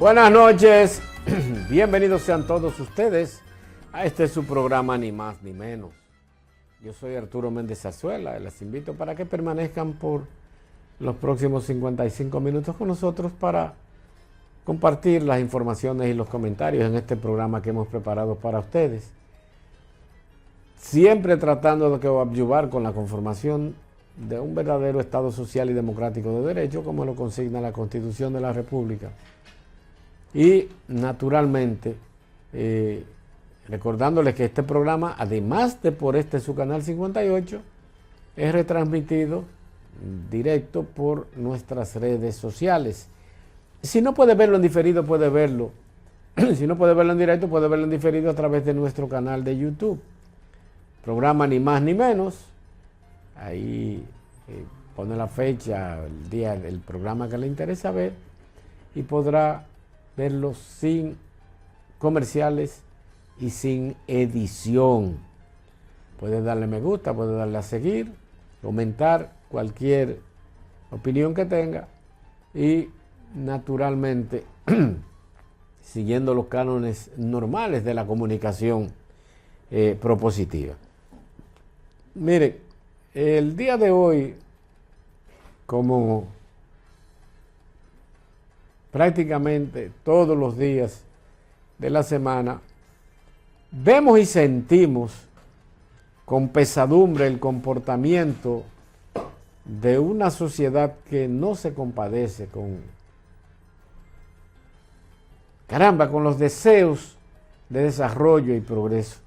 Buenas noches, bienvenidos sean todos ustedes a este su programa Ni Más Ni Menos. Yo soy Arturo Méndez Azuela y les invito para que permanezcan por los próximos 55 minutos con nosotros para compartir las informaciones y los comentarios en este programa que hemos preparado para ustedes. Siempre tratando de coadyuvar con la conformación de un verdadero Estado social y democrático de derecho, como lo consigna la Constitución de la República. Y naturalmente, recordándoles que este programa, además de por su canal 58, es retransmitido directo por nuestras redes sociales. Si no puede verlo en diferido, puede verlo. Si no puede verlo en directo, puede verlo en diferido a través de nuestro canal de YouTube. Programa Ni Más Ni Menos. Ahí pone la fecha, el día del programa que le interesa ver y podrá verlo sin comerciales y sin edición. Puede darle me gusta, puede darle a seguir, comentar cualquier opinión que tenga y naturalmente siguiendo los cánones normales de la comunicación propositiva. Mire, el día de hoy, como prácticamente todos los días de la semana, vemos y sentimos con pesadumbre el comportamiento de una sociedad que no se compadece con los deseos de desarrollo y progreso.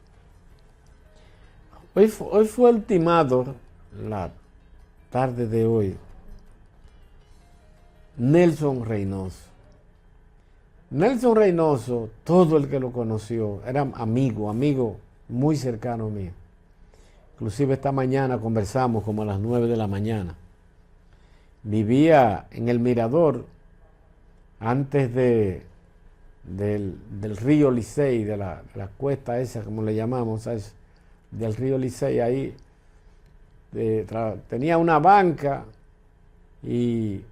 Hoy fue ultimado, la tarde de hoy, Nelson Reynoso. Nelson Reynoso, todo el que lo conoció, era amigo muy cercano mío. Inclusive esta mañana conversamos como a las 9 de la mañana. Vivía en el Mirador, antes del río Licey, de la cuesta esa, como le llamamos a eso, del río Licey. Ahí tenía una banca y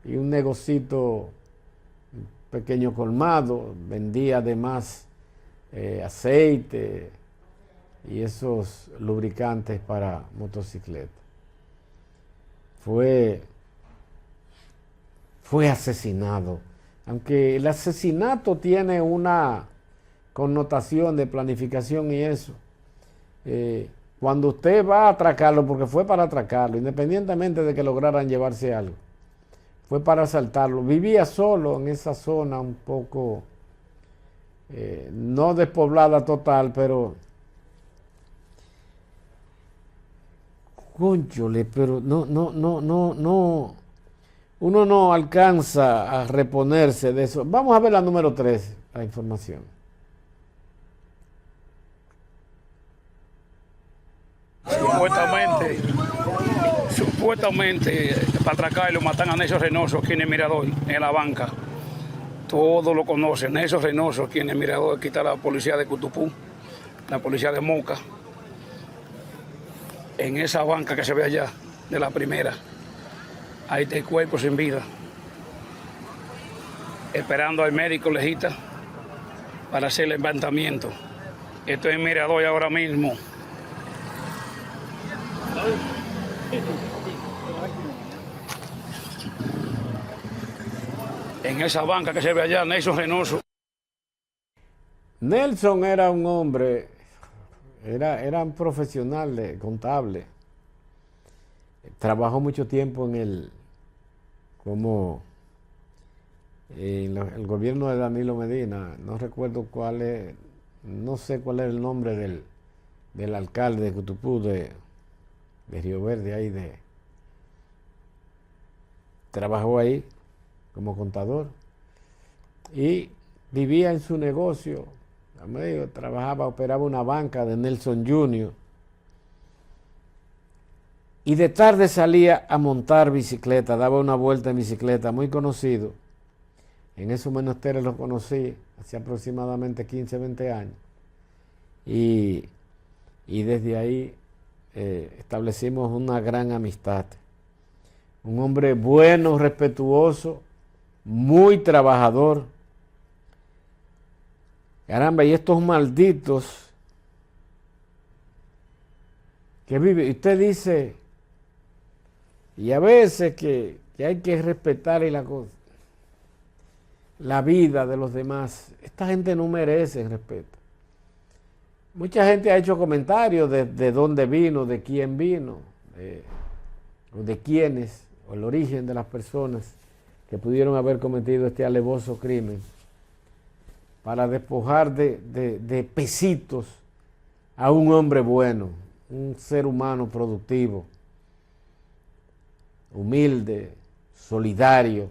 un negocito pequeño colmado, vendía además aceite y esos lubricantes para motocicletas. Fue asesinado, aunque el asesinato tiene una connotación de planificación y eso. Cuando usted va a atracarlo, porque fue para atracarlo, independientemente de que lograran llevarse algo, fue para asaltarlo. Vivía solo en esa zona un poco, no despoblada total, pero cónchole, pero no, uno no alcanza a reponerse de eso. Vamos a ver la número 3, la información. Supuestamente para atracarlo matan a Nelson Reynoso aquí en el Mirador, en la banca. Todos lo conocen. Nelson Reynoso aquí en el Mirador, aquí está la policía de Cutupú, la policía de Moca. En esa banca que se ve allá, de la primera, ahí está el cuerpo sin vida, esperando al médico legista para hacer el levantamiento. Esto es en Mirador ahora mismo. En esa banca que se ve allá, Nelson Reynoso. Nelson era un hombre, era un profesional contable. Trabajó mucho tiempo en el gobierno de Danilo Medina. No recuerdo no sé cuál es el nombre del alcalde de Cutupú, de Río Verde, ahí trabajó ahí como contador y vivía en su negocio. Operaba una banca de Nelson Jr. y de tarde salía a montar bicicleta, daba una vuelta en bicicleta, muy conocido. En esos menesteres lo conocí hace aproximadamente 15, 20 años y desde ahí establecimos una gran amistad. Un hombre bueno, respetuoso, muy trabajador, Caramba, y estos malditos que viven, usted dice, y a veces que hay que respetar la vida de los demás. Esta gente no merece respeto. Mucha gente ha hecho comentarios de dónde vino, de quién vino, o de quiénes, o el origen de las personas que pudieron haber cometido este alevoso crimen, para despojar de pesitos a un hombre bueno, un ser humano productivo, humilde, solidario.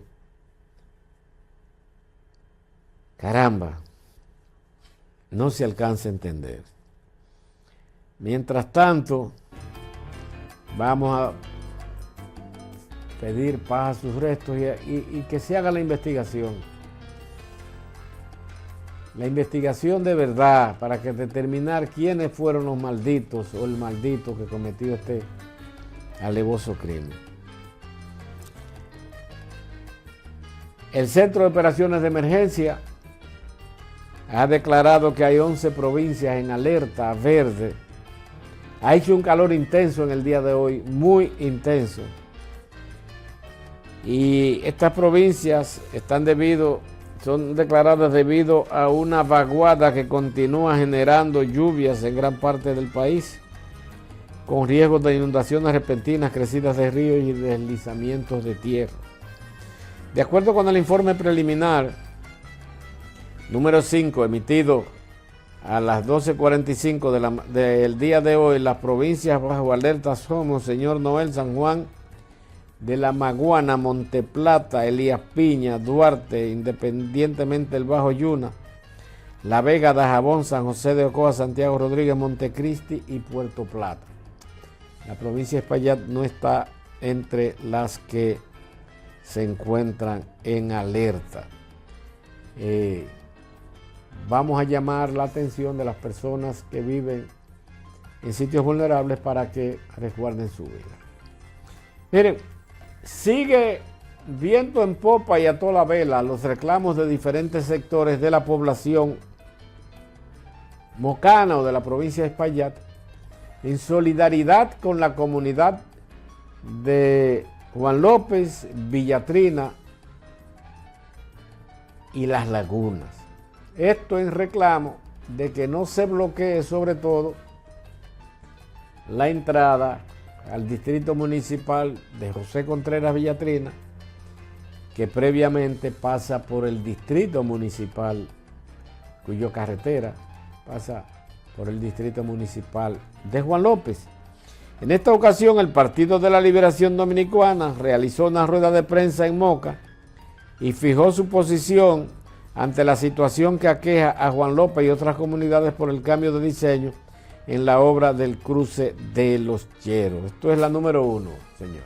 Caramba, no se alcanza a entender. Mientras tanto, vamos a pedir paz a sus restos y que se haga la investigación. La investigación de verdad para que determinar quiénes fueron los malditos o el maldito que cometió este alevoso crimen. El Centro de Operaciones de Emergencia ha declarado que hay 11 provincias en alerta verde. Ha hecho un calor intenso en el día de hoy, muy intenso. Y estas provincias son declaradas debido a una vaguada que continúa generando lluvias en gran parte del país, con riesgos de inundaciones repentinas, crecidas de ríos y deslizamientos de tierra. De acuerdo con el informe preliminar número 5, emitido a las 12:45 del día de hoy, las provincias bajo alerta son Monseñor Noel, San Juan de la Maguana, Monteplata, Elías Piña, Duarte, independientemente del Bajo Yuna, La Vega, Dajabón, San José de Ocoa, Santiago Rodríguez, Montecristi y Puerto Plata. La provincia de Espaillat no está entre las que se encuentran en alerta. Vamos a llamar la atención de las personas que viven en sitios vulnerables para que resguarden su vida. Miren, sigue viento en popa y a toda vela los reclamos de diferentes sectores de la población mocana o de la provincia de Espaillat en solidaridad con la comunidad de Juan López, Villatrina y Las Lagunas. Esto en reclamo de que no se bloquee sobre todo la entrada al distrito municipal de José Contreras Villatrina, que previamente pasa por el distrito municipal, cuya carretera pasa por el distrito municipal de Juan López. En esta ocasión, el Partido de la Liberación Dominicana realizó una rueda de prensa en Moca y fijó su posición ante la situación que aqueja a Juan López y otras comunidades por el cambio de diseño en la obra del cruce de Los Cheros. Esto es la número 1, señor.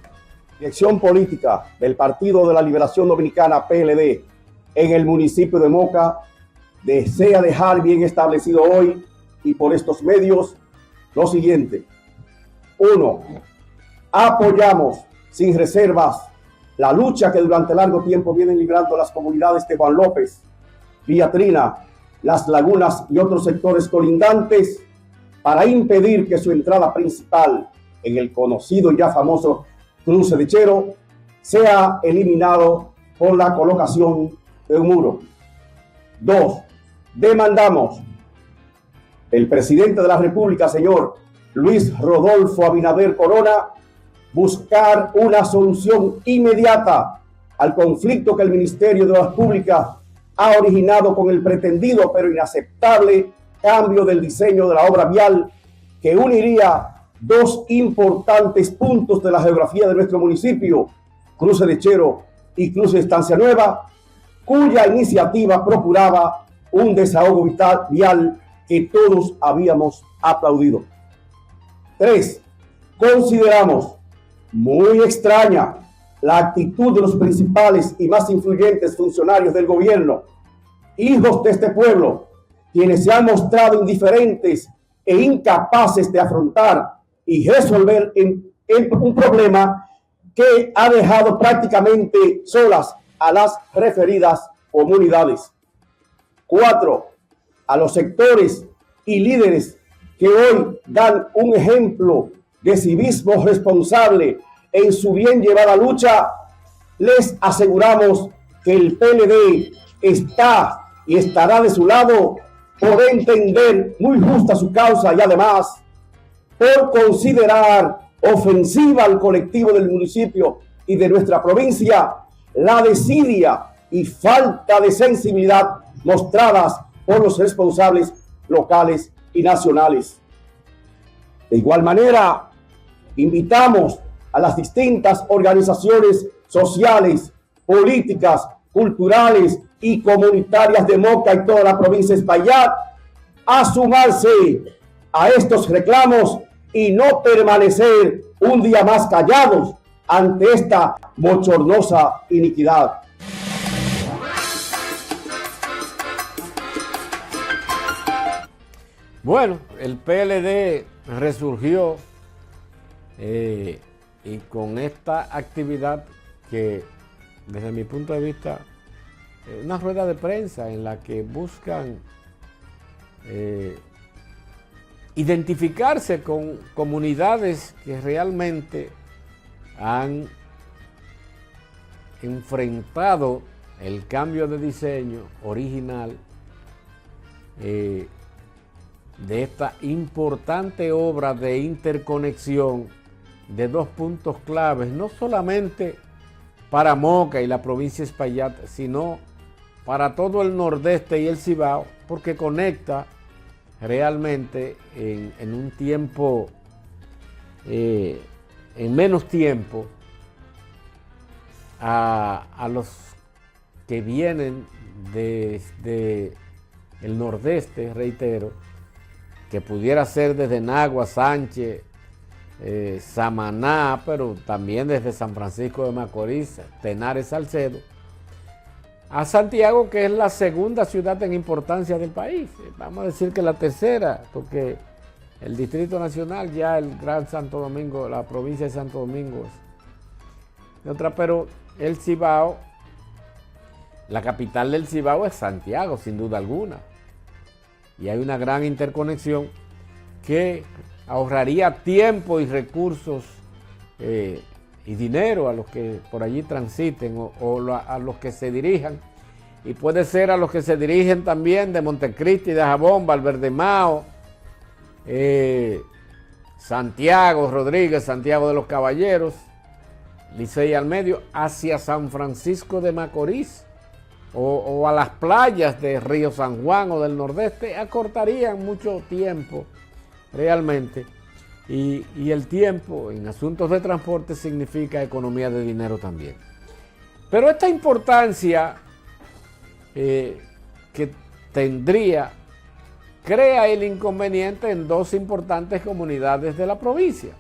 Dirección política del Partido de la Liberación Dominicana, PLD, en el municipio de Moca, desea dejar bien establecido hoy y por estos medios lo siguiente. 1. Apoyamos sin reservas la lucha que durante largo tiempo vienen librando las comunidades de Juan López, Villatrina, Las Lagunas y otros sectores colindantes para impedir que su entrada principal en el conocido y ya famoso cruce de Chero sea eliminado por la colocación de un muro. 2. Demandamos el presidente de la República, señor Luis Rodolfo Abinader Corona, buscar una solución inmediata al conflicto que el Ministerio de Obras Públicas ha originado con el pretendido pero inaceptable cambio del diseño de la obra vial que uniría dos importantes puntos de la geografía de nuestro municipio, Cruce de Chero y Cruce de Estancia Nueva, cuya iniciativa procuraba un desahogo vial que todos habíamos aplaudido. 3. Consideramos muy extraña la actitud de los principales y más influyentes funcionarios del gobierno, hijos de este pueblo, quienes se han mostrado indiferentes e incapaces de afrontar y resolver un problema que ha dejado prácticamente solas a las referidas comunidades. 4. a los sectores y líderes que hoy dan un ejemplo de civismo responsable en su bien llevada lucha, les aseguramos que el PLD está y estará de su lado por entender muy justa su causa y además por considerar ofensiva al colectivo del municipio y de nuestra provincia la desidia y falta de sensibilidad mostradas por los responsables locales y nacionales. De igual manera, invitamos a las distintas organizaciones sociales, políticas, culturales y comunitarias de Moca y toda la provincia de Espaillat a sumarse a estos reclamos y no permanecer un día más callados ante esta bochornosa iniquidad. Bueno, el PLD resurgió y con esta actividad que desde mi punto de vista una rueda de prensa en la que buscan identificarse con comunidades que realmente han enfrentado el cambio de diseño original de esta importante obra de interconexión de dos puntos claves, no solamente para Moca y la provincia de Espaillat, sino para todo el nordeste y el Cibao, porque conecta realmente en un tiempo, en menos tiempo, a los que vienen desde el nordeste, reitero, que pudiera ser desde Nagua, Sánchez, Samaná, pero también desde San Francisco de Macorís, Tenares, Salcedo, a Santiago, que es la segunda ciudad en importancia del país. Vamos a decir que la tercera, porque el Distrito Nacional, ya el Gran Santo Domingo, la provincia de Santo Domingo es otra, pero el Cibao, la capital del Cibao es Santiago, sin duda alguna. Y hay una gran interconexión que ahorraría tiempo y recursos y dinero a los que por allí transiten o a los que se dirijan, y puede ser a los que se dirigen también de Montecristi, de Jabón, Valverdemao, Santiago Rodríguez, Santiago de los Caballeros, Licey al medio, hacia San Francisco de Macorís o a las playas de Río San Juan o del Nordeste. Acortarían mucho tiempo realmente. Y el tiempo en asuntos de transporte significa economía de dinero también. Pero esta importancia que tendría crea el inconveniente en dos importantes comunidades de la provincia.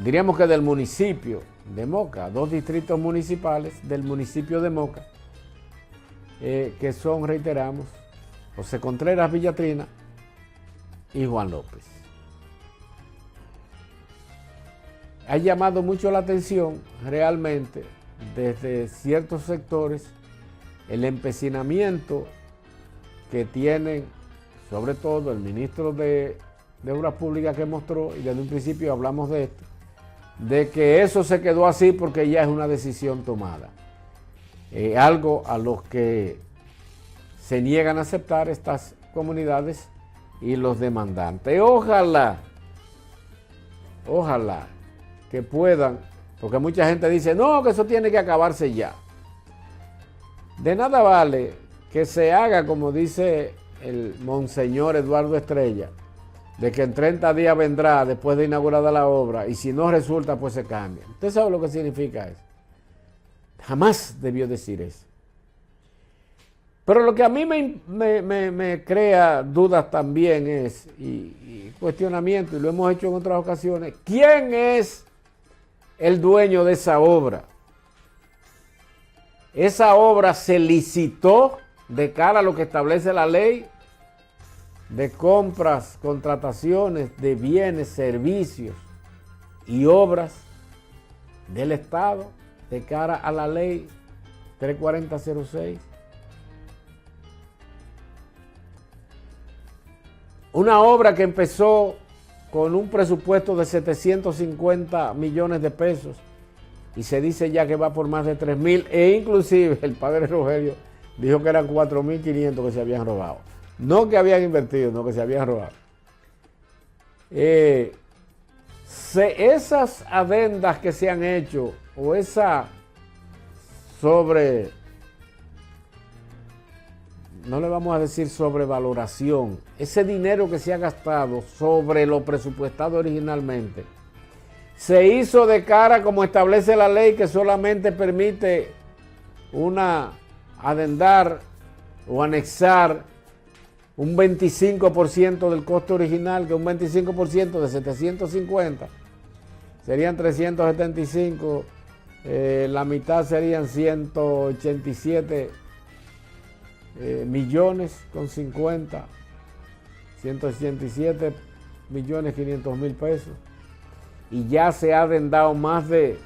Diríamos que del municipio de Moca, dos distritos municipales del municipio de Moca, que son, reiteramos, José Contreras Villatrina y Juan López. Ha llamado mucho la atención realmente desde ciertos sectores el empecinamiento que tienen, sobre todo el ministro de Obras Públicas, que mostró, y desde un principio hablamos de esto, de que eso se quedó así porque ya es una decisión tomada. Algo a los que se niegan a aceptar estas comunidades y los demandantes. Ojalá que puedan, porque mucha gente dice, no, que eso tiene que acabarse ya. De nada vale que se haga, como dice el monseñor Eduardo Estrella, de que en 30 días vendrá después de inaugurada la obra, y si no resulta, pues se cambia. ¿Usted sabe lo que significa eso? Jamás debió decir eso. Pero lo que a mí me crea dudas también es, y cuestionamiento, y lo hemos hecho en otras ocasiones, ¿quién es el dueño de esa obra? Esa obra se licitó de cara a lo que establece la ley de compras, contrataciones de bienes, servicios y obras del Estado de cara a la ley 34006. Una obra que empezó con un presupuesto de 750 millones de pesos y se dice ya que va por más de 3.000, e inclusive el padre Rogelio dijo que eran 4.500 que se habían robado. No que habían invertido, no que se habían robado. Esas adendas que se han hecho, o esa no le vamos a decir sobrevaloración, ese dinero que se ha gastado sobre lo presupuestado originalmente, se hizo de cara, como establece la ley, que solamente permite adendar o anexar un 25% del costo original, que un 25% de 750 serían 375, la mitad serían 187 millones con 50, 187 millones 500 mil pesos, y ya se ha adendado más de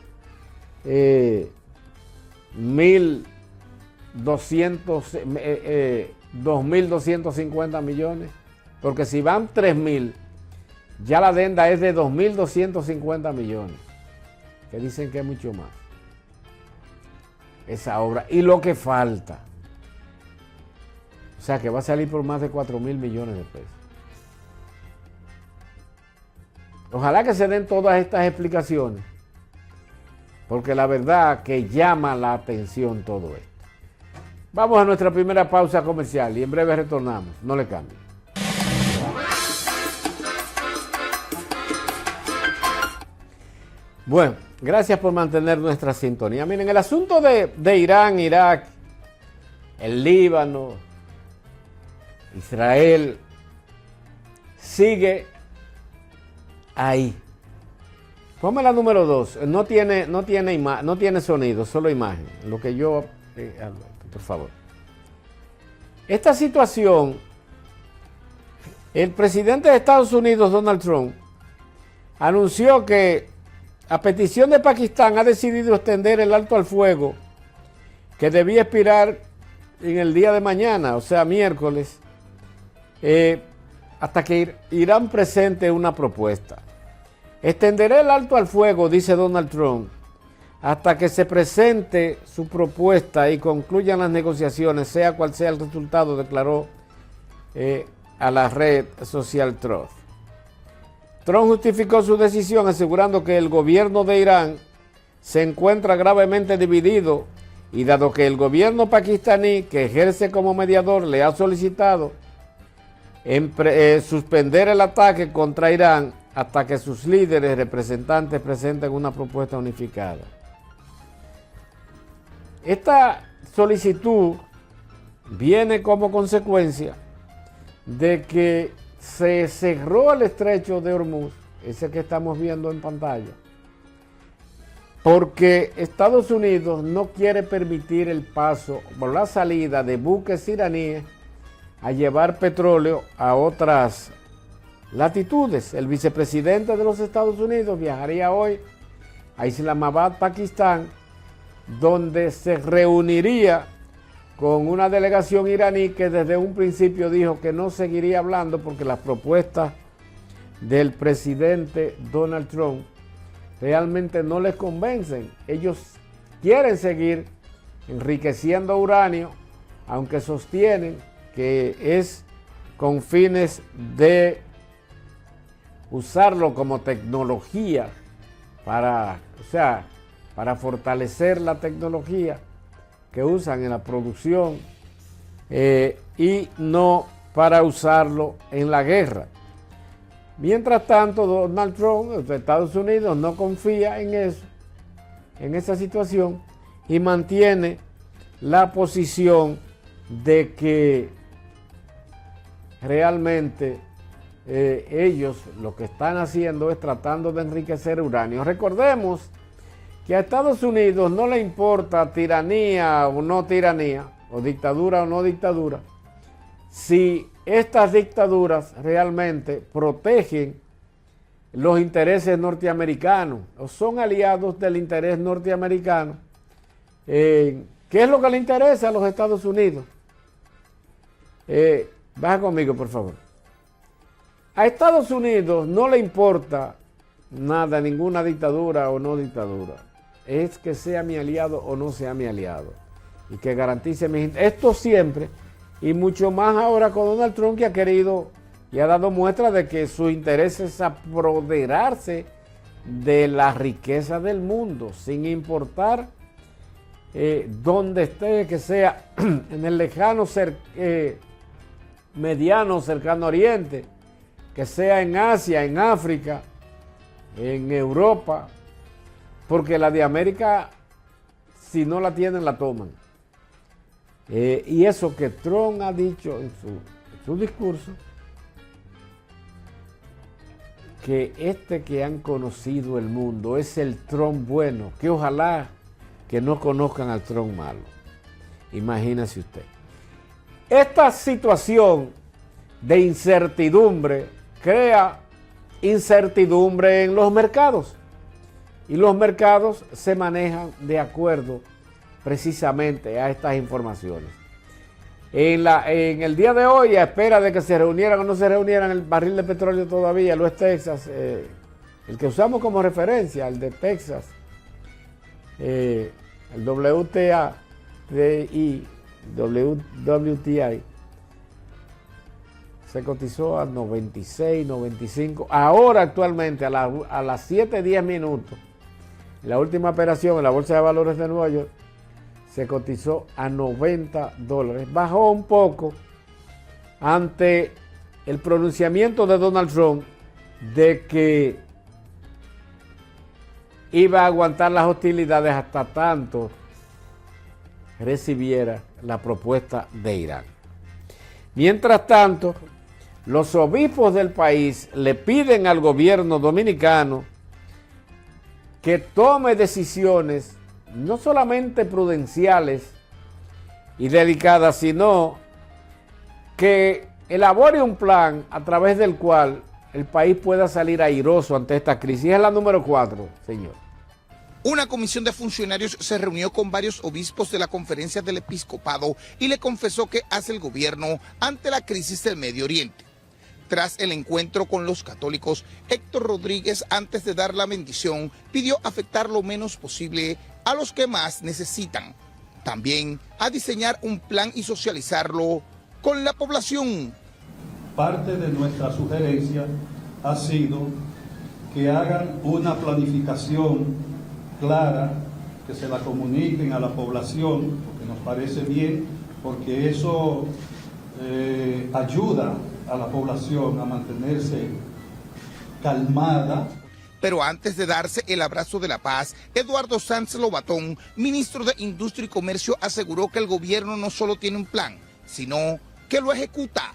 2.250 millones, porque si van 3.000, ya la adenda es de 2.250 millones, que dicen que es mucho más esa obra, y lo que falta. O sea que va a salir por más de 4.000 millones de pesos. Ojalá que se den todas estas explicaciones, porque la verdad que llama la atención todo esto. Vamos a nuestra primera pausa comercial y en breve retornamos. No le cambien. Bueno, gracias por mantener nuestra sintonía. Miren, el asunto de Irán, Irak, el Líbano, Israel, sigue ahí. Ponme la número 2. No tiene sonido, solo imagen. Lo que yo... por favor. Esta situación, el presidente de Estados Unidos, Donald Trump, anunció que a petición de Pakistán ha decidido extender el alto al fuego que debía expirar en el día de mañana, o sea, miércoles, hasta que Irán presente una propuesta. Extenderé el alto al fuego, dice Donald Trump, hasta que se presente su propuesta y concluyan las negociaciones, sea cual sea el resultado, declaró a la red social Truth. Trump justificó su decisión asegurando que el gobierno de Irán se encuentra gravemente dividido y dado que el gobierno pakistaní, que ejerce como mediador, le ha solicitado suspender el ataque contra Irán hasta que sus líderes representantes presenten una propuesta unificada. Esta solicitud viene como consecuencia de que se cerró el estrecho de Hormuz, ese que estamos viendo en pantalla, porque Estados Unidos no quiere permitir el paso por la salida de buques iraníes a llevar petróleo a otras latitudes. El vicepresidente de los Estados Unidos viajaría hoy a Islamabad, Pakistán, donde se reuniría con una delegación iraní que desde un principio dijo que no seguiría hablando porque las propuestas del presidente Donald Trump realmente no les convencen. Ellos quieren seguir enriqueciendo uranio, aunque sostienen que es con fines de usarlo como tecnología para fortalecer la tecnología que usan en la producción y no para usarlo en la guerra. Mientras tanto, Donald Trump de Estados Unidos no confía en eso, en esa situación, y mantiene la posición de que realmente ellos lo que están haciendo es tratando de enriquecer uranio. Recordemos que a Estados Unidos no le importa tiranía o no tiranía, o dictadura o no dictadura, si estas dictaduras realmente protegen los intereses norteamericanos o son aliados del interés norteamericano. ¿Qué es lo que le interesa a los Estados Unidos? Baja conmigo, por favor. A Estados Unidos no le importa nada, ninguna dictadura o no dictadura. Es que sea mi aliado o no sea mi aliado. Y que garantice esto siempre, y mucho más ahora con Donald Trump, que ha querido y ha dado muestra de que su interés es apoderarse de la riqueza del mundo, sin importar dónde esté, que sea en el lejano, mediano, cercano oriente, que sea en Asia, en África, en Europa, porque la de América, si no la tienen, la toman. Y eso que Trump ha dicho en su discurso, que que han conocido el mundo es el Trump bueno, que ojalá que no conozcan al Trump malo. Imagínese usted. Esta situación de incertidumbre crea incertidumbre en los mercados, y los mercados se manejan de acuerdo precisamente a estas informaciones. En el día de hoy, a espera de que se reunieran o no se reunieran el barril de petróleo todavía, el West Texas, el que usamos como referencia, el de Texas, el WTI, se cotizó a 96, 95. Ahora actualmente a las 7:10 minutos, la última operación en la Bolsa de Valores de Nueva York, se cotizó a $90. Bajó un poco ante el pronunciamiento de Donald Trump de que iba a aguantar las hostilidades hasta tanto recibiera la propuesta de Irán. Mientras tanto, los obispos del país le piden al gobierno dominicano que tome decisiones no solamente prudenciales y delicadas, sino que elabore un plan a través del cual el país pueda salir airoso ante esta crisis. Es la número 4, señor. Una comisión de funcionarios se reunió con varios obispos de la Conferencia del Episcopado y le confesó qué hace el gobierno ante la crisis del Medio Oriente. Tras el encuentro con los católicos, Héctor Rodríguez, antes de dar la bendición, pidió afectar lo menos posible a los que más necesitan. También a diseñar un plan y socializarlo con la población. Parte de nuestra sugerencia ha sido que hagan una planificación clara, que se la comuniquen a la población, porque nos parece bien, porque eso ayuda a la población a mantenerse calmada. Pero antes de darse el abrazo de la paz, Eduardo Sanz Lobatón, ministro de Industria y Comercio, aseguró que el gobierno no solo tiene un plan, sino que lo ejecuta.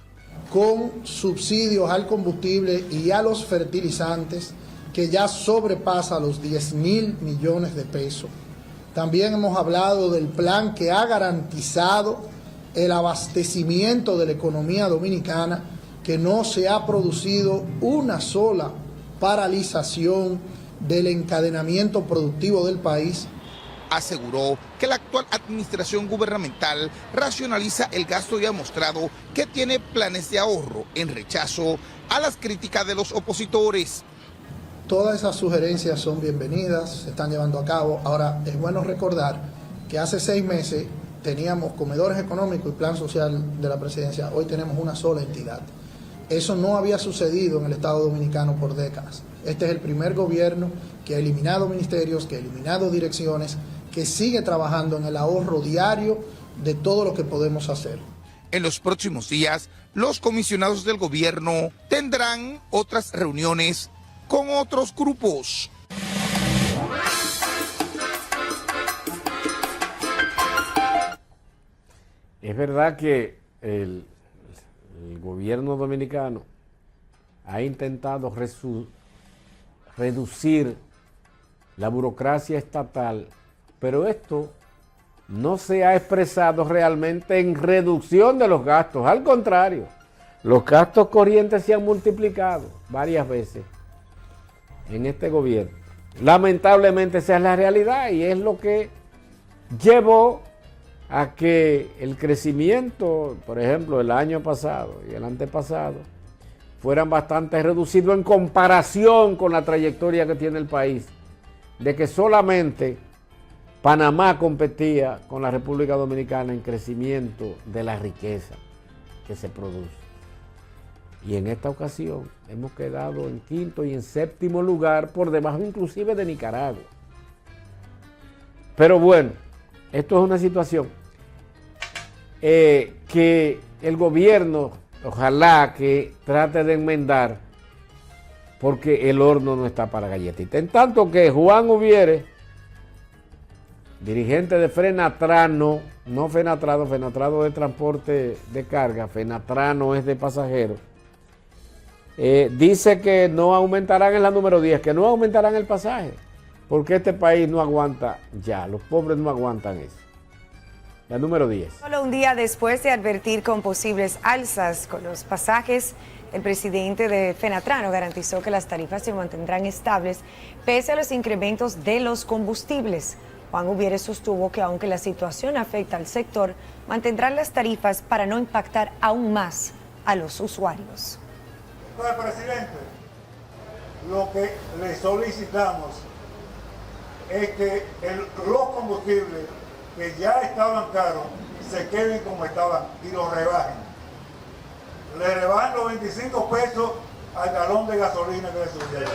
Con subsidios al combustible y a los fertilizantes, que ya sobrepasa los 10.000 millones de pesos. También hemos hablado del plan que ha garantizado el abastecimiento de la economía dominicana, que no se ha producido una sola paralización del encadenamiento productivo del país. Aseguró que la actual administración gubernamental racionaliza el gasto y ha mostrado que tiene planes de ahorro en rechazo a las críticas de los opositores. Todas esas sugerencias son bienvenidas, se están llevando a cabo. Ahora, es bueno recordar que hace 6 meses teníamos comedores económicos y plan social de la presidencia. Hoy tenemos una sola entidad. Eso no había sucedido en el Estado Dominicano por décadas. Este es el primer gobierno que ha eliminado ministerios, que ha eliminado direcciones, que sigue trabajando en el ahorro diario de todo lo que podemos hacer. En los próximos días, los comisionados del gobierno tendrán otras reuniones con otros grupos. Es verdad que el gobierno dominicano ha intentado reducir la burocracia estatal, pero esto no se ha expresado realmente en reducción de los gastos. Al contrario, los gastos corrientes se han multiplicado varias veces en este gobierno. Lamentablemente esa es la realidad y es lo que llevó a que el crecimiento, por ejemplo, el año pasado y el antepasado, fueran bastante reducidos en comparación con la trayectoria que tiene el país, de que solamente Panamá competía con la República Dominicana en crecimiento de la riqueza que se produce. Y en esta ocasión hemos quedado en quinto y en séptimo lugar, por debajo inclusive de Nicaragua. Pero bueno, esto es una situación que el gobierno, ojalá que trate de enmendar, porque el horno no está para galletitas. En tanto que Juan Ubiere, dirigente de Fenatrano, no Fenatrano, Fenatrano de transporte de carga, Fenatrano es de pasajeros, dice que no aumentarán en la número 10, que no aumentarán el pasaje, porque este país no aguanta ya, los pobres no aguantan eso. La número 10. Solo un día después de advertir con posibles alzas con los pasajes, el presidente de Fenatrano garantizó que las tarifas se mantendrán estables pese a los incrementos de los combustibles. Juan Ubiere sostuvo que aunque la situación afecta al sector, mantendrán las tarifas para no impactar aún más a los usuarios. Entonces, presidente, lo que le solicitamos es que los combustibles que ya estaban caros se queden como estaban y los rebajen. Le rebajan los 25 pesos al galón de gasolina que le subieron.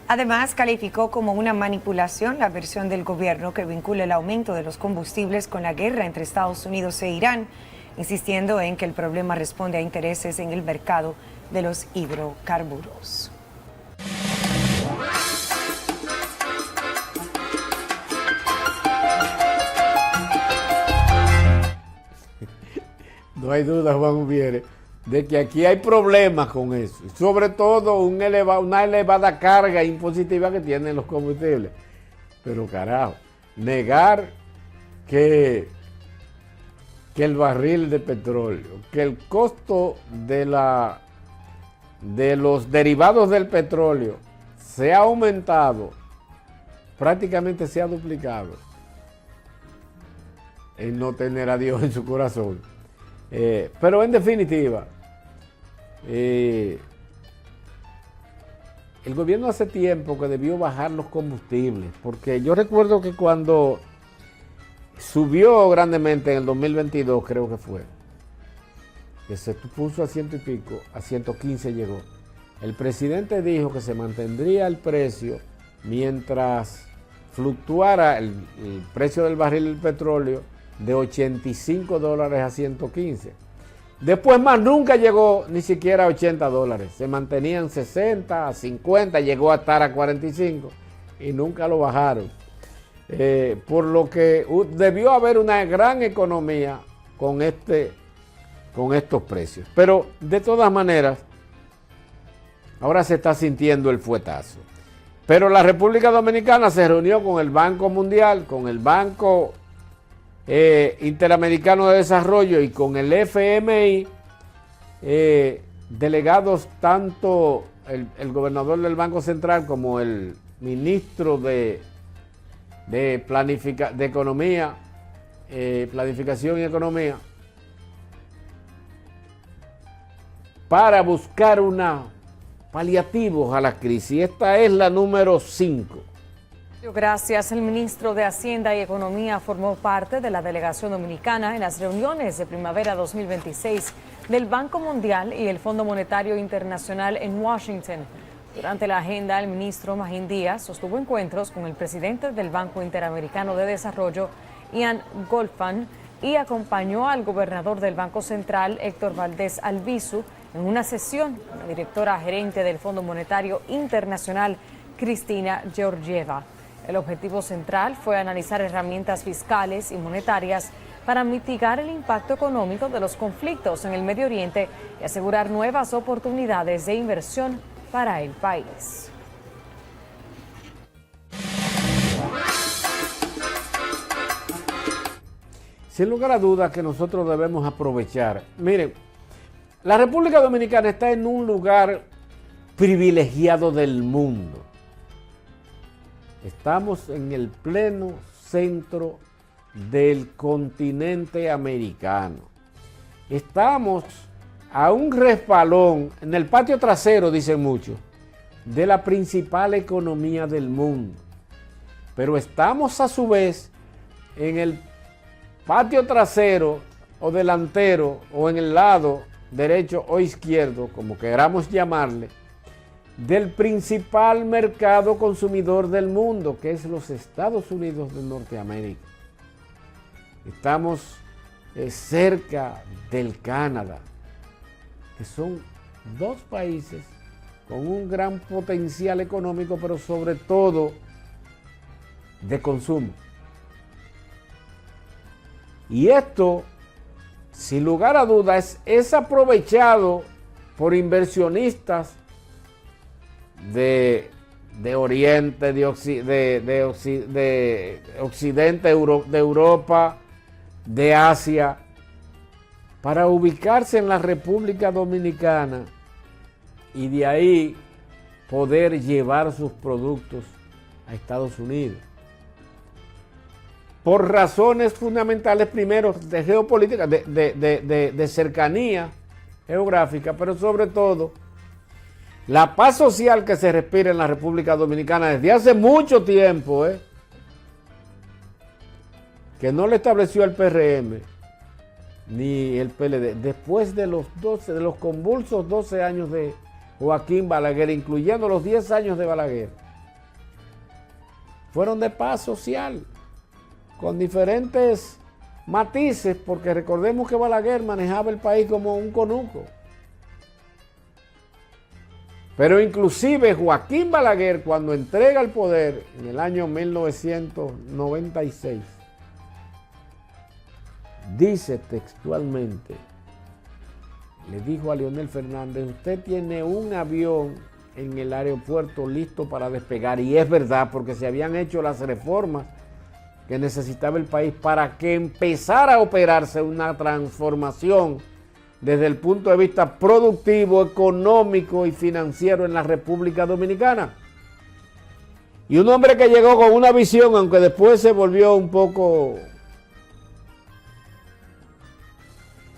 Además, calificó como una manipulación la versión del gobierno que vincula el aumento de los combustibles con la guerra entre Estados Unidos e Irán, insistiendo en que el problema responde a intereses en el mercado de los hidrocarburos. No hay duda, Juan Ubiere, de que aquí hay problemas con eso. Sobre todo una elevada carga impositiva que tienen los combustibles. Pero carajo, negar que el barril de petróleo, que el costo de los derivados del petróleo se ha aumentado, prácticamente se ha duplicado, en no tener a Dios en su corazón. Pero en definitiva, el gobierno hace tiempo que debió bajar los combustibles, porque yo recuerdo que cuando subió grandemente en el 2022, creo que fue, que se puso a 100 y pico, a 115 llegó. El presidente dijo que se mantendría el precio mientras fluctuara el precio del barril del petróleo de $85 a 115. Después más nunca llegó ni siquiera a $80. Se mantenían 60, a 50, llegó a estar a 45 y nunca lo bajaron. Por lo que debió haber una gran economía con estos precios. Pero de todas maneras, ahora se está sintiendo el fuetazo. Pero la República Dominicana se reunió con el Banco Mundial, con el Banco Interamericano de Desarrollo y con el FMI, delegados tanto el gobernador del Banco Central como el ministro de Economía, Planificación y Economía, para buscar paliativos a la crisis. Esta es la número 5. Gracias. El ministro de Hacienda y Economía formó parte de la delegación dominicana en las reuniones de primavera 2026 del Banco Mundial y el Fondo Monetario Internacional en Washington. Durante la agenda, el ministro Magín Díaz sostuvo encuentros con el presidente del Banco Interamericano de Desarrollo, Ian Goldfan, y acompañó al gobernador del Banco Central, Héctor Valdés Albizu, en una sesión con la directora gerente del Fondo Monetario Internacional, Cristina Georgieva. El objetivo central fue analizar herramientas fiscales y monetarias para mitigar el impacto económico de los conflictos en el Medio Oriente y asegurar nuevas oportunidades de inversión para el país. Sin lugar a dudas que nosotros debemos aprovechar. Miren, la República Dominicana está en un lugar privilegiado del mundo. Estamos en el pleno centro del continente americano. Estamos a un respalón en el patio trasero, dicen muchos, de la principal economía del mundo. Pero estamos a su vez en el patio trasero o delantero o en el lado derecho o izquierdo, como queramos llamarle, del principal mercado consumidor del mundo, que es los Estados Unidos de Norteamérica. Estamos cerca del Canadá, que son dos países con un gran potencial económico, pero sobre todo de consumo. Y esto, sin lugar a dudas, es aprovechado por inversionistas de Oriente, de Occidente, de Europa, de Asia, para ubicarse en la República Dominicana y de ahí poder llevar sus productos a Estados Unidos. Por razones fundamentales, primero, de geopolítica, de cercanía geográfica, pero sobre todo, la paz social que se respira en la República Dominicana desde hace mucho tiempo, que no le estableció el PRM ni el PLD, después de los convulsos 12 años de Joaquín Balaguer, incluyendo los 10 años de Balaguer, fueron de paz social, con diferentes matices, porque recordemos que Balaguer manejaba el país como un conuco. Pero inclusive Joaquín Balaguer, cuando entrega el poder en el año 1996, dice textualmente, le dijo a Leonel Fernández: usted tiene un avión en el aeropuerto listo para despegar. Y es verdad, porque se habían hecho las reformas que necesitaba el país para que empezara a operarse una transformación desde el punto de vista productivo, económico y financiero en la República Dominicana. Y un hombre que llegó con una visión, aunque después se volvió un poco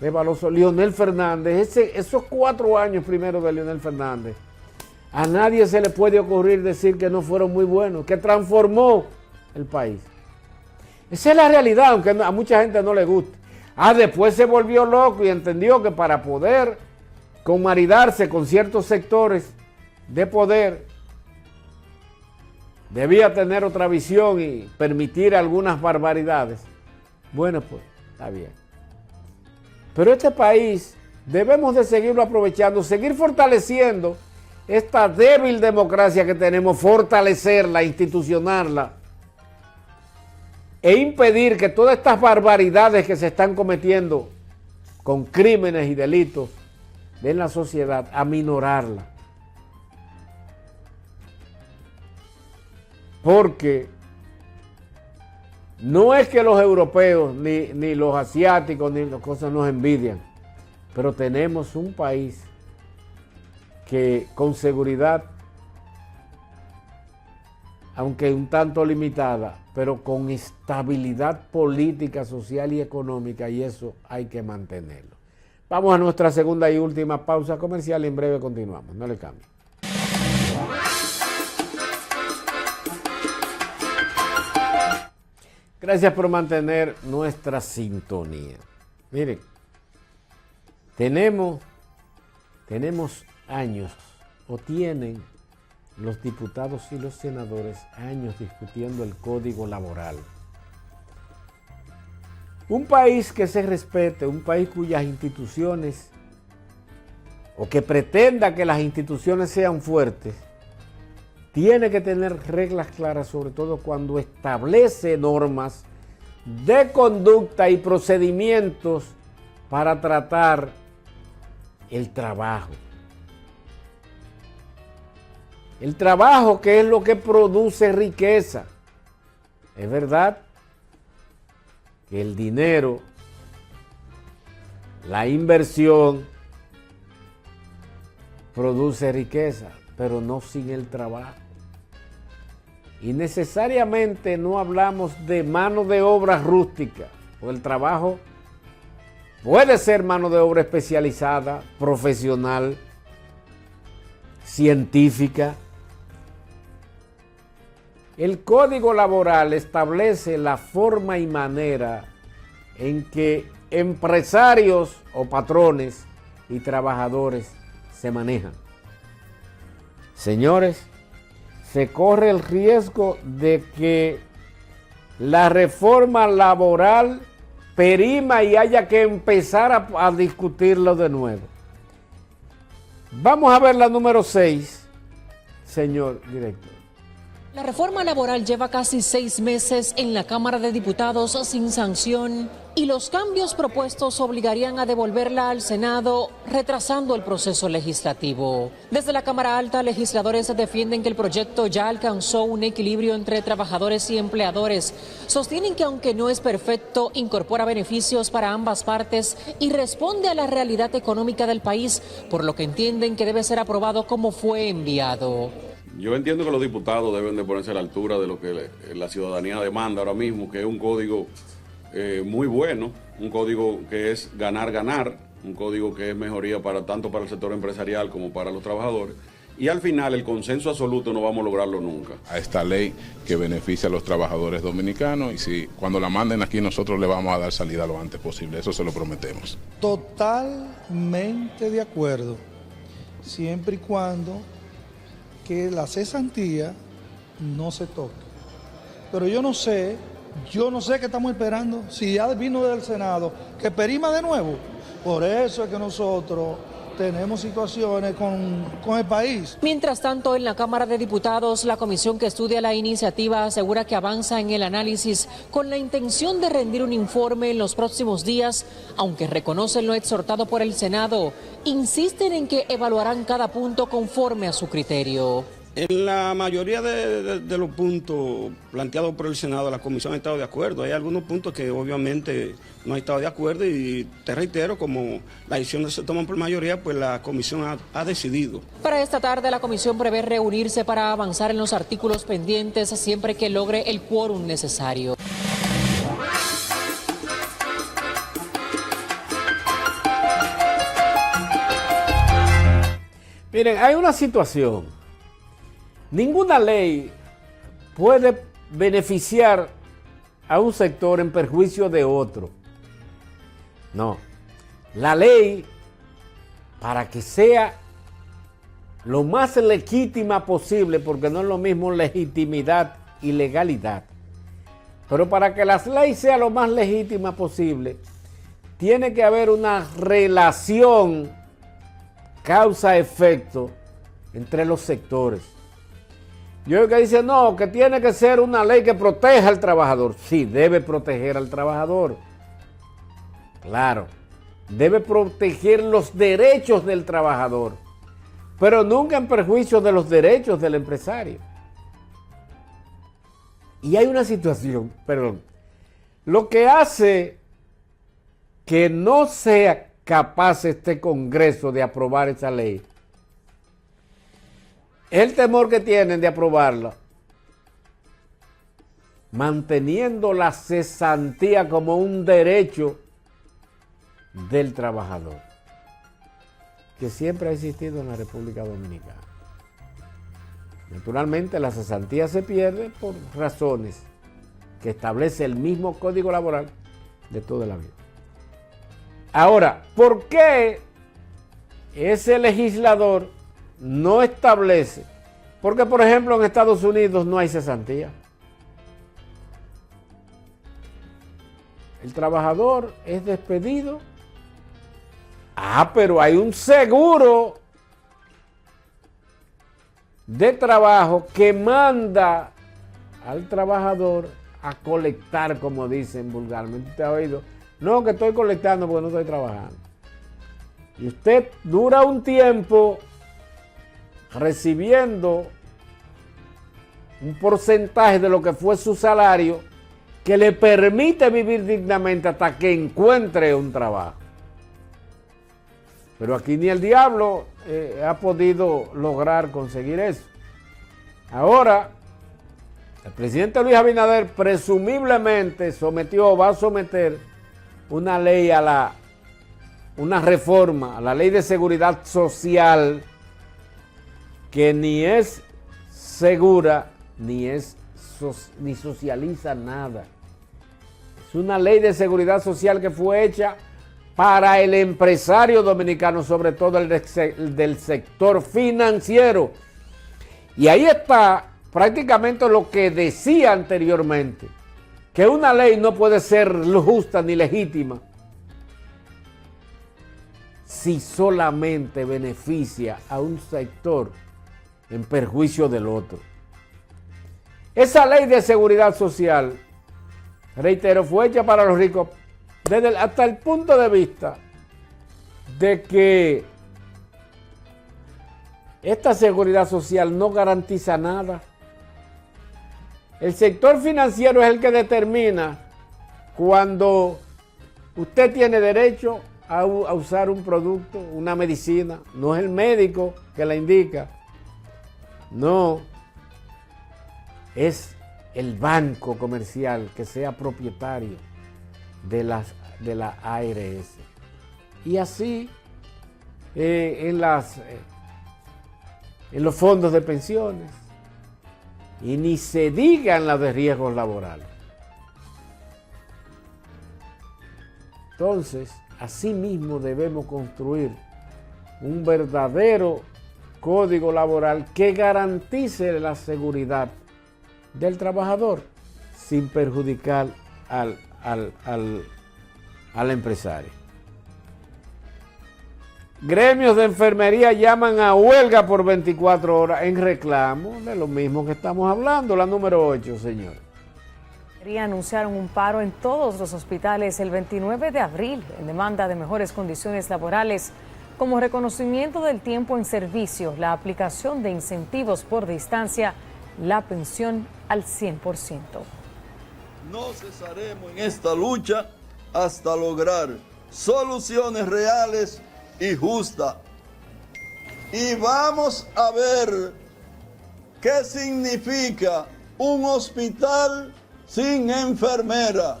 rebaloso, Leonel Fernández. Esos 4 años primero de Leonel Fernández, a nadie se le puede ocurrir decir que no fueron muy buenos, que transformó el país. Esa es la realidad, aunque a mucha gente no le guste. Después se volvió loco y entendió que para poder conmaridarse con ciertos sectores de poder, debía tener otra visión y permitir algunas barbaridades. Bueno, pues, está bien. Pero este país debemos de seguirlo aprovechando, seguir fortaleciendo esta débil democracia que tenemos, fortalecerla, institucionarla, e impedir que todas estas barbaridades que se están cometiendo con crímenes y delitos en la sociedad, aminorarla. Porque no es que los europeos, ni los asiáticos, ni las cosas nos envidian, pero tenemos un país que con seguridad, aunque un tanto limitada, pero con estabilidad política, social y económica, y eso hay que mantenerlo. Vamos a nuestra segunda y última pausa comercial y en breve continuamos. No le cambie. Gracias por mantener nuestra sintonía. Miren, tenemos años, o tienen los diputados y los senadores años discutiendo el código laboral. Un país que se respete, un país cuyas instituciones, o que pretenda que las instituciones sean fuertes, tiene que tener reglas claras, sobre todo cuando establece normas de conducta y procedimientos para tratar el trabajo. El trabajo, que es lo que produce riqueza. Es verdad que el dinero, la inversión, produce riqueza, pero no sin el trabajo. Y necesariamente no hablamos de mano de obra rústica, o el trabajo puede ser mano de obra especializada, profesional, científica. El Código Laboral establece la forma y manera en que empresarios o patrones y trabajadores se manejan. Señores, se corre el riesgo de que la reforma laboral perima y haya que empezar a discutirlo de nuevo. Vamos a ver la número 6, señor director. La reforma laboral lleva casi 6 meses en la Cámara de Diputados sin sanción y los cambios propuestos obligarían a devolverla al Senado, retrasando el proceso legislativo. Desde la Cámara Alta, legisladores defienden que el proyecto ya alcanzó un equilibrio entre trabajadores y empleadores. Sostienen que aunque no es perfecto, incorpora beneficios para ambas partes y responde a la realidad económica del país, por lo que entienden que debe ser aprobado como fue enviado. Yo entiendo que los diputados deben de ponerse a la altura de lo que la ciudadanía demanda ahora mismo, que es un código muy bueno, un código que es ganar, un código que es mejoría tanto para el sector empresarial como para los trabajadores. Y al final el consenso absoluto no vamos a lograrlo nunca. A esta ley que beneficia a los trabajadores dominicanos y si cuando la manden aquí nosotros le vamos a dar salida lo antes posible, eso se lo prometemos. Totalmente de acuerdo, siempre y cuando que la cesantía no se toque. Pero yo no sé qué estamos esperando, si ya vino del Senado, que perima de nuevo. Por eso es que nosotros tenemos situaciones con el país. Mientras tanto, en la Cámara de Diputados, la comisión que estudia la iniciativa asegura que avanza en el análisis con la intención de rendir un informe en los próximos días, aunque reconocen lo exhortado por el Senado, insisten en que evaluarán cada punto conforme a su criterio. En la mayoría de los puntos planteados por el Senado, la Comisión ha estado de acuerdo. Hay algunos puntos que obviamente no ha estado de acuerdo y te reitero, como las decisiones se toman por mayoría, pues la Comisión ha decidido. Para esta tarde, la Comisión prevé reunirse para avanzar en los artículos pendientes siempre que logre el quórum necesario. Miren, hay una situación. Ninguna ley puede beneficiar a un sector en perjuicio de otro. No. La ley, para que sea lo más legítima posible, porque no es lo mismo legitimidad y legalidad, pero para que las leyes sean lo más legítima posible, tiene que haber una relación causa-efecto entre los sectores. Yo que dice, no, que tiene que ser una ley que proteja al trabajador. Sí, debe proteger al trabajador. Claro, debe proteger los derechos del trabajador, pero nunca en perjuicio de los derechos del empresario. Y hay una situación, perdón, lo que hace que no sea capaz este Congreso de aprobar esa ley el temor que tienen de aprobarla, manteniendo la cesantía como un derecho del trabajador, que siempre ha existido en la República Dominicana. Naturalmente, la cesantía se pierde por razones que establece el mismo Código Laboral de toda la vida. Ahora, ¿por qué ese legislador no establece? Porque, por ejemplo, en Estados Unidos no hay cesantía. El trabajador es despedido. Pero hay un seguro de trabajo que manda al trabajador a colectar, como dicen vulgarmente. ¿Usted ha oído? No, que estoy colectando porque no estoy trabajando. Y usted dura un tiempo recibiendo un porcentaje de lo que fue su salario que le permite vivir dignamente hasta que encuentre un trabajo. Pero aquí ni el diablo ha podido lograr conseguir eso. Ahora, el presidente Luis Abinader presumiblemente va a someter una ley a una reforma a la Ley de Seguridad Social que ni es segura ni socializa nada. Es una ley de seguridad social que fue hecha para el empresario dominicano, sobre todo el del sector financiero. Y ahí está prácticamente lo que decía anteriormente, que una ley no puede ser justa ni legítima si solamente beneficia a un sector en perjuicio del otro. Esa ley de seguridad social, reitero, fue hecha para los ricos hasta el punto de vista de que esta seguridad social no garantiza nada. El sector financiero es el que determina cuando usted tiene derecho a usar un producto, una medicina. No es el médico que la indica. No. Es el banco comercial que sea propietario de la ARS. Y así en los fondos de pensiones. Y ni se digan las de riesgos laborales. Entonces, así mismo debemos construir un verdadero código laboral que garantice la seguridad del trabajador sin perjudicar al empresario. Gremios de enfermería llaman a huelga por 24 horas en reclamo de lo mismo que estamos hablando, la número 8, señor. Anunciaron un paro en todos los hospitales el 29 de abril en demanda de mejores condiciones laborales, como reconocimiento del tiempo en servicio, la aplicación de incentivos por distancia, la pensión al 100%. No cesaremos en esta lucha hasta lograr soluciones reales y justas. Y vamos a ver qué significa un hospital sin enfermera.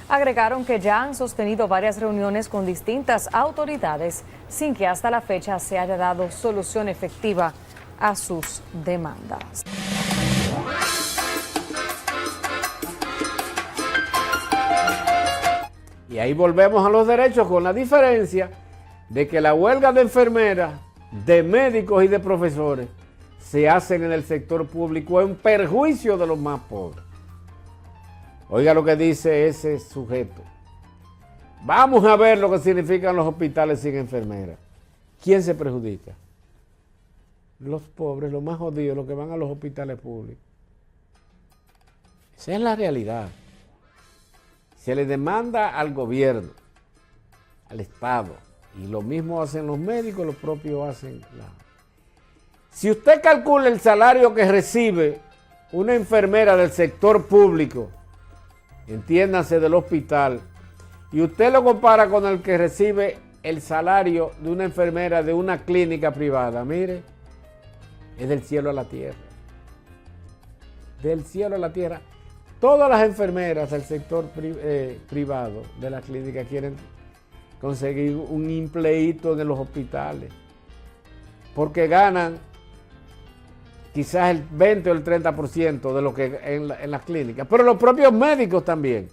Agregaron que ya han sostenido varias reuniones con distintas autoridades sin que hasta la fecha se haya dado solución efectiva a sus demandas. Y ahí volvemos a los derechos con la diferencia de que la huelga de enfermeras, de médicos y de profesores se hacen en el sector público en perjuicio de los más pobres. Oiga lo que dice ese sujeto. Vamos a ver lo que significan los hospitales sin enfermeras. ¿Quién se perjudica? Los pobres, los más jodidos, los que van a los hospitales públicos. Esa es la realidad. Se le demanda al gobierno, al Estado, y lo mismo hacen los médicos, los propios hacen Si usted calcula el salario que recibe una enfermera del sector público, entiéndase del hospital, y usted lo compara con el que recibe el salario de una enfermera de una clínica privada, mire, es del cielo a la tierra. Del cielo a la tierra. Todas las enfermeras del sector privado de la clínica quieren conseguir un empleito en los hospitales, porque ganan quizás el 20 o el 30% de lo que en las clínicas, pero los propios médicos también.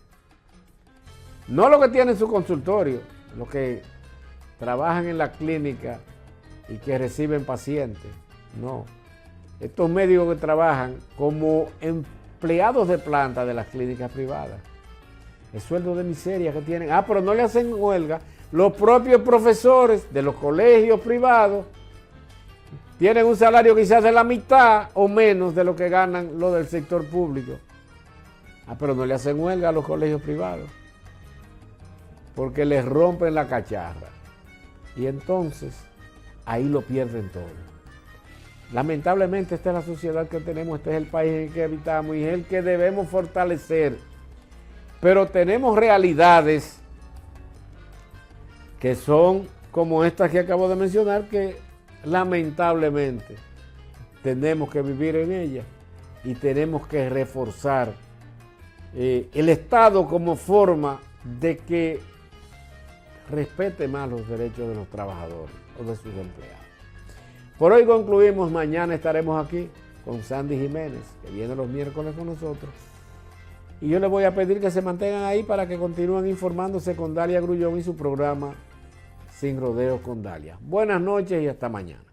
No los que tienen su consultorio, los que trabajan en la clínica y que reciben pacientes, no. Estos médicos que trabajan como empleados de planta de las clínicas privadas, el sueldo de miseria que tienen. Pero no le hacen huelga. Los propios profesores de los colegios privados tienen un salario quizás de la mitad o menos de lo que ganan los del sector público. Pero no le hacen huelga a los colegios privados, porque les rompen la cacharra. Y entonces, ahí lo pierden todo. Lamentablemente, esta es la sociedad que tenemos, este es el país en el que habitamos y es el que debemos fortalecer. Pero tenemos realidades que son como estas que acabo de mencionar, que lamentablemente tenemos que vivir en ellas y tenemos que reforzar el Estado como forma de que respete más los derechos de los trabajadores o de sus empleados. Por hoy concluimos. Mañana estaremos aquí con Sandy Jiménez, que viene los miércoles con nosotros. Y yo les voy a pedir que se mantengan ahí para que continúen informándose con Dalia Grullón y su programa Sin Rodeos con Dalia. Buenas noches y hasta mañana.